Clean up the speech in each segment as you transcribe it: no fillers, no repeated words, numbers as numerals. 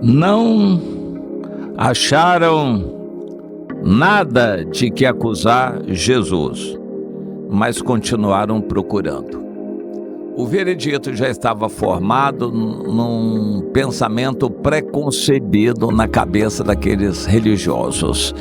não acharam nada de que acusar Jesus, mas continuaram procurando. O veredito já estava formado num pensamento preconcebido na cabeça daqueles religiosos.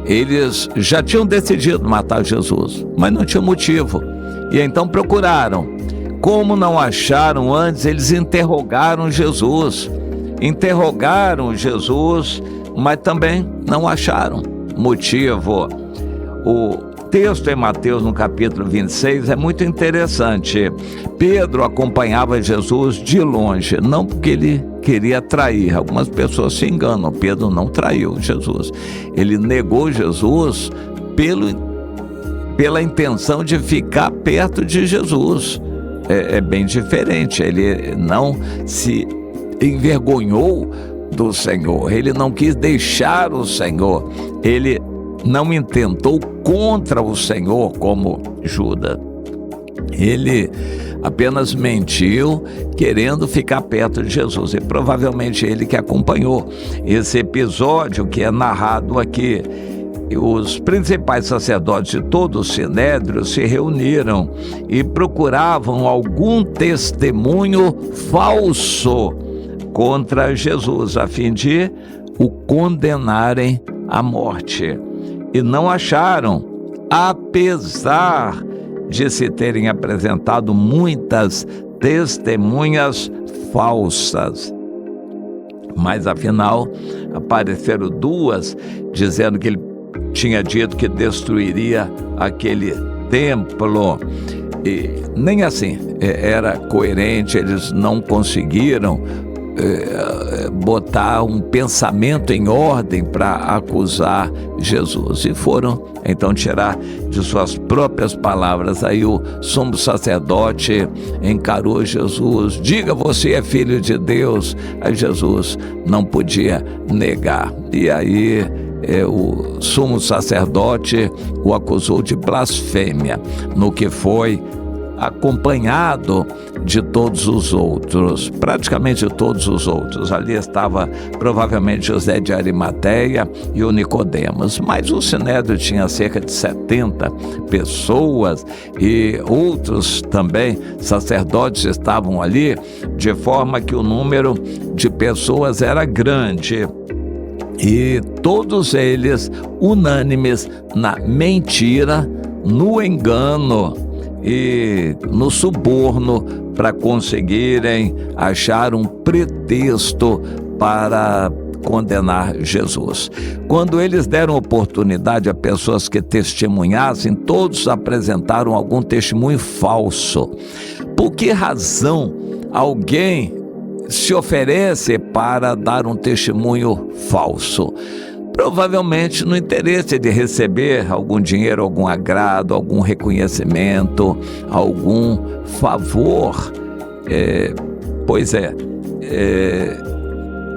Eles já tinham decidido matar Jesus, mas não tinha motivo. E então procuraram. Como não acharam antes, eles interrogaram Jesus. Mas também não acharam motivo. O texto em Mateus, no capítulo 26, é muito interessante. Pedro acompanhava Jesus de longe, não porque ele queria trair. Algumas pessoas se enganam, Pedro não traiu Jesus. Ele negou Jesus pela intenção de ficar perto de Jesus. É bem diferente. Ele não se envergonhou do Senhor, ele não quis deixar o Senhor, ele não intentou contra o Senhor como Judas. Ele apenas mentiu querendo ficar perto de Jesus, e provavelmente ele que acompanhou esse episódio que é narrado aqui. Os principais sacerdotes de todo o Sinédrio se reuniram e procuravam algum testemunho falso contra Jesus, a fim de o condenarem à morte. E não acharam, apesar de se terem apresentado muitas testemunhas falsas. Mas afinal, apareceram duas, dizendo que ele tinha dito que destruiria aquele templo. E nem assim era coerente, eles não conseguiram botar um pensamento em ordem para acusar Jesus, e foram então tirar de suas próprias palavras. Aí o sumo sacerdote encarou Jesus: diga, você é filho de Deus. Aí Jesus não podia negar, e aí o sumo sacerdote o acusou de blasfêmia, no que foi acompanhado de todos os outros, praticamente todos os outros. Ali estava provavelmente José de Arimateia e o Nicodemos, mas o Sinédrio tinha cerca de 70 pessoas, e outros também sacerdotes estavam ali, de forma que o número de pessoas era grande. E todos eles unânimes na mentira, no engano e no suborno, para conseguirem achar um pretexto para condenar Jesus. Quando eles deram oportunidade a pessoas que testemunhassem, todos apresentaram algum testemunho falso. Por que razão alguém se oferece para dar um testemunho falso? Provavelmente no interesse de receber algum dinheiro, algum agrado, algum reconhecimento, algum favor.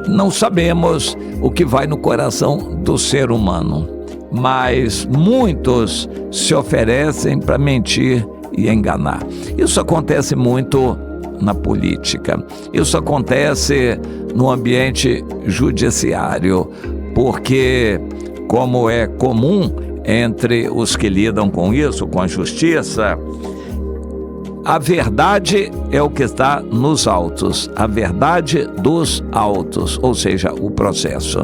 Não sabemos o que vai no coração do ser humano, mas muitos se oferecem para mentir e enganar. Isso acontece muito na política, isso acontece no ambiente judiciário, porque, como é comum entre os que lidam com isso, com a justiça, a verdade é o que está nos autos, a verdade dos autos, ou seja, o processo.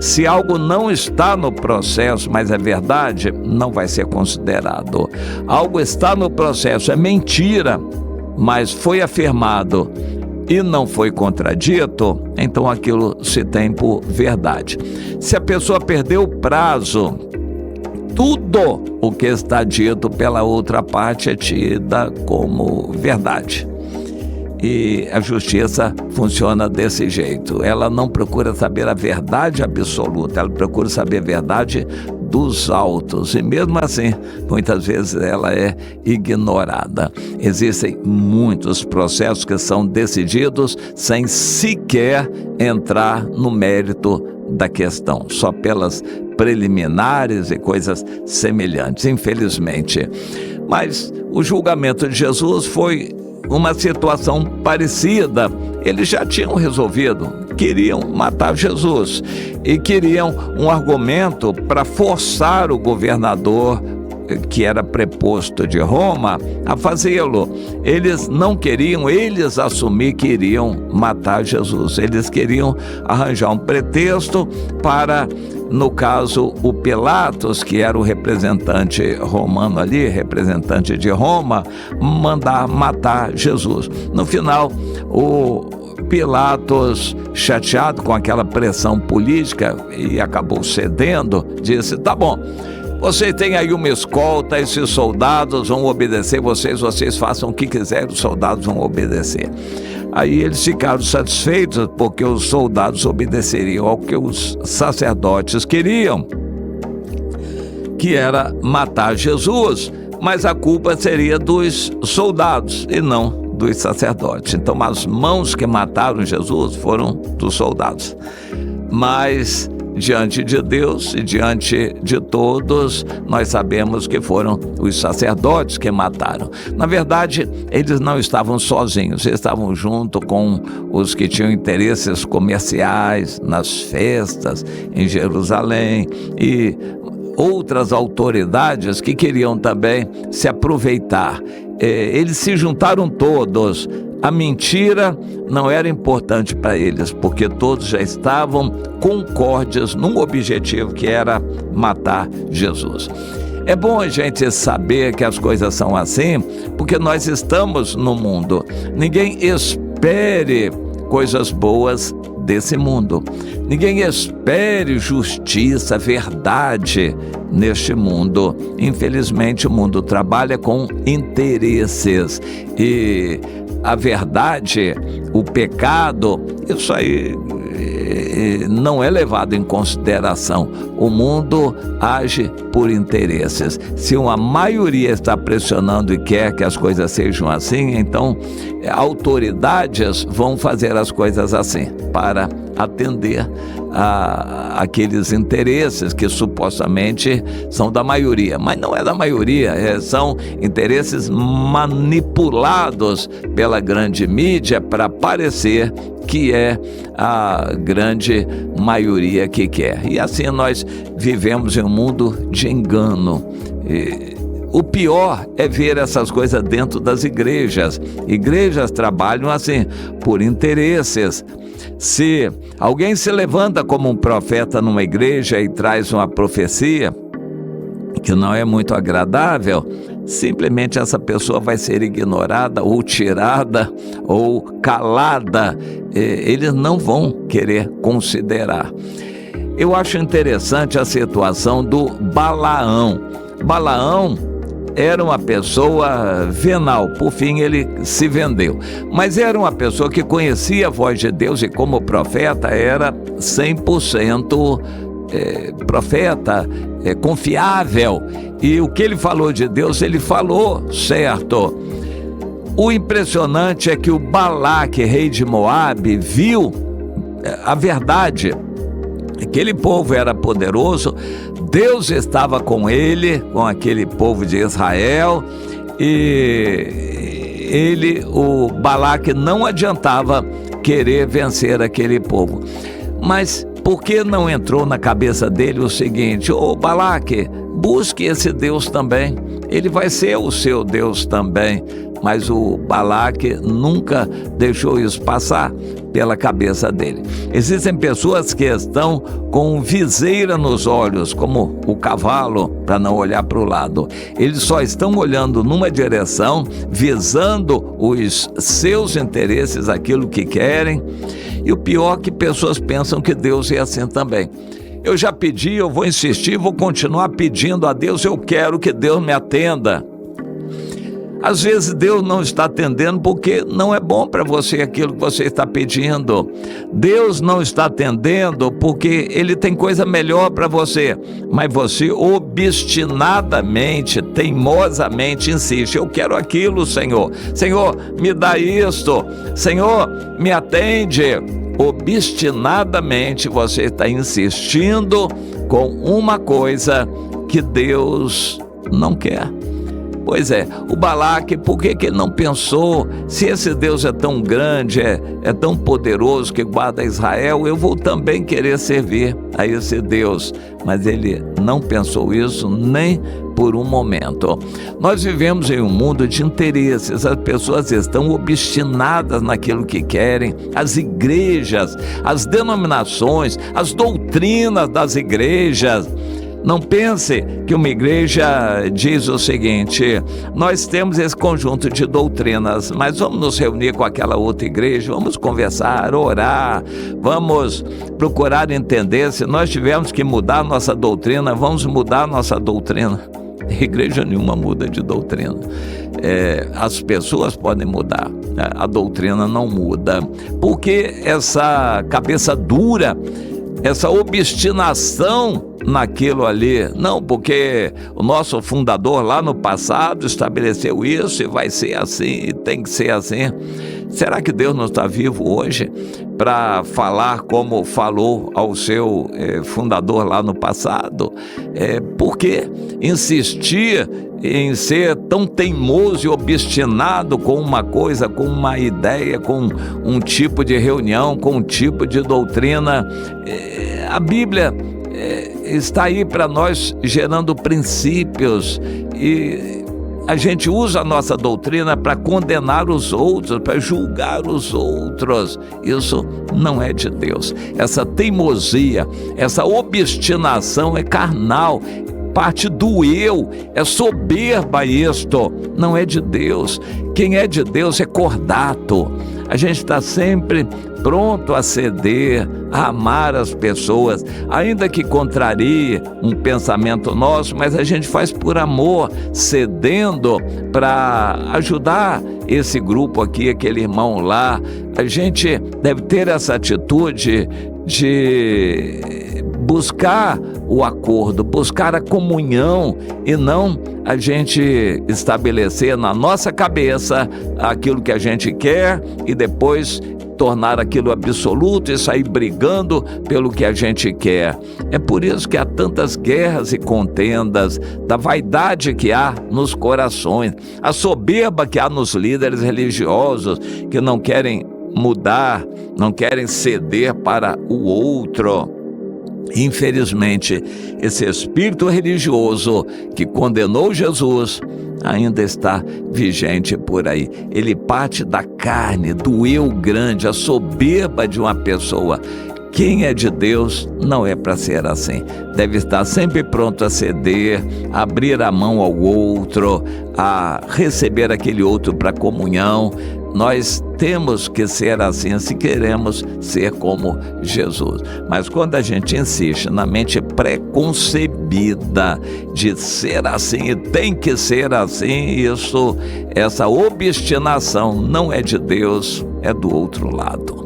Se algo não está no processo, mas é verdade, não vai ser considerado. Algo está no processo, é mentira, mas foi afirmado e não foi contradito, então aquilo se tem por verdade. Se a pessoa perdeu o prazo, tudo o que está dito pela outra parte é tida como verdade. E a justiça funciona desse jeito. Ela não procura saber a verdade absoluta, ela procura saber a verdade dos autos, e mesmo assim, muitas vezes ela é ignorada. Existem muitos processos que são decididos sem sequer entrar no mérito da questão, só pelas preliminares e coisas semelhantes, infelizmente. Mas o julgamento de Jesus foi uma situação parecida. Eles já tinham resolvido, queriam matar Jesus e queriam um argumento para forçar o governador, que era preposto de Roma, a fazê-lo. Eles não queriam, eles assumir que iriam matar Jesus. Eles queriam arranjar um pretexto para, no caso, o Pilatos, que era o representante romano ali, representante de Roma, mandar matar Jesus. No final, o Pilatos, chateado com aquela pressão política, e acabou cedendo, disse: tá bom, vocês têm aí uma escolta, esses soldados vão obedecer vocês façam o que quiserem, os soldados vão obedecer. Aí eles ficaram satisfeitos, porque os soldados obedeceriam ao que os sacerdotes queriam, que era matar Jesus, mas a culpa seria dos soldados e não dos sacerdotes. Então as mãos que mataram Jesus foram dos soldados. Mas diante de Deus e diante de todos, nós sabemos que foram os sacerdotes que mataram. Na verdade, eles não estavam sozinhos, eles estavam junto com os que tinham interesses comerciais nas festas em Jerusalém e outras autoridades que queriam também se aproveitar. Eles se juntaram todos. A mentira não era importante para eles, porque todos já estavam concordes num objetivo, que era matar Jesus. É bom a gente saber que as coisas são assim, porque nós estamos no mundo. Ninguém espere coisas boas desse mundo. Ninguém espere justiça, verdade neste mundo. Infelizmente, o mundo trabalha com interesses e a verdade, o pecado, isso aí não é levado em consideração. O mundo age por interesses. Se uma maioria está pressionando e quer que as coisas sejam assim, então autoridades vão fazer as coisas assim para atender a aqueles interesses que supostamente são da maioria, mas não é da maioria, são interesses manipulados pela grande mídia para parecer que é a grande maioria que quer. E assim nós vivemos em um mundo de engano. O pior é ver essas coisas dentro das igrejas. Igrejas trabalham assim, por interesses. Se alguém se levanta como um profeta numa igreja e traz uma profecia que não é muito agradável, simplesmente essa pessoa vai ser ignorada ou tirada ou calada. Eles não vão querer considerar. Eu acho interessante a situação do Balaão. Balaão era uma pessoa venal, por fim ele se vendeu, mas era uma pessoa que conhecia a voz de Deus e como profeta era 100% profeta, confiável, e o que ele falou de Deus, ele falou certo. O impressionante é que o Balaque, rei de Moabe, viu a verdade. Aquele povo era poderoso, Deus estava com ele, com aquele povo de Israel, e o Balaque não adiantava querer vencer aquele povo. Mas por que não entrou na cabeça dele o seguinte: Balaque, busque esse Deus também, ele vai ser o seu Deus também. Mas o Balaque nunca deixou isso passar pela cabeça dele. Existem pessoas que estão com viseira nos olhos, como o cavalo, para não olhar para o lado. Eles só estão olhando numa direção, visando os seus interesses, aquilo que querem. E o pior é que pessoas pensam que Deus é assim também. Eu já pedi, eu vou insistir, vou continuar pedindo a Deus, eu quero que Deus me atenda. Às vezes Deus não está atendendo porque não é bom para você aquilo que você está pedindo. Deus não está atendendo porque Ele tem coisa melhor para você. Mas você obstinadamente, teimosamente insiste: eu quero aquilo, Senhor. Senhor, me dá isto. Senhor, me atende. Obstinadamente você está insistindo com uma coisa que Deus não quer. Pois é, o Balaque, por que ele não pensou, se esse Deus é tão grande, é tão poderoso que guarda Israel, eu vou também querer servir a esse Deus. Mas ele não pensou isso nem por um momento. Nós vivemos em um mundo de interesses, as pessoas estão obstinadas naquilo que querem, as igrejas, as denominações, as doutrinas das igrejas. Não pense que uma igreja diz o seguinte: nós temos esse conjunto de doutrinas, mas vamos nos reunir com aquela outra igreja, vamos conversar, orar, vamos procurar entender. Se nós tivermos que mudar nossa doutrina, vamos mudar nossa doutrina. Igreja nenhuma muda de doutrina. As pessoas podem mudar, a doutrina não muda, porque essa cabeça dura, essa obstinação naquilo ali, não, porque o nosso fundador lá no passado estabeleceu isso e vai ser assim, e tem que ser assim. Será que Deus não está vivo hoje para falar como falou ao seu fundador lá no passado? Por que insistir em ser tão teimoso e obstinado com uma coisa, com uma ideia, com um tipo de reunião, com um tipo de doutrina? A Bíblia está aí para nós, gerando princípios, e a gente usa a nossa doutrina para condenar os outros, para julgar os outros. Isso não é de Deus. Essa teimosia, essa obstinação é carnal, parte do eu, é soberba isto, não é de Deus. Quem é de Deus é cordato. A gente está sempre pronto a ceder, a amar as pessoas, ainda que contrarie um pensamento nosso, mas a gente faz por amor, cedendo para ajudar esse grupo aqui, aquele irmão lá. A gente deve ter essa atitude de buscar o acordo, buscar a comunhão, e não a gente estabelecer na nossa cabeça aquilo que a gente quer e depois tornar aquilo absoluto e sair brigando pelo que a gente quer. É por isso que há tantas guerras e contendas, da vaidade que há nos corações, a soberba que há nos líderes religiosos que não querem mudar, não querem ceder para o outro. Infelizmente, esse espírito religioso que condenou Jesus ainda está vigente por aí. Ele parte da carne, do eu grande, a soberba de uma pessoa. Quem é de Deus não é para ser assim. Deve estar sempre pronto a ceder, a abrir a mão ao outro, a receber aquele outro para comunhão. Nós temos que ser assim se queremos ser como Jesus. Mas quando a gente insiste na mente preconcebida de ser assim e tem que ser assim, essa obstinação não é de Deus, é do outro lado.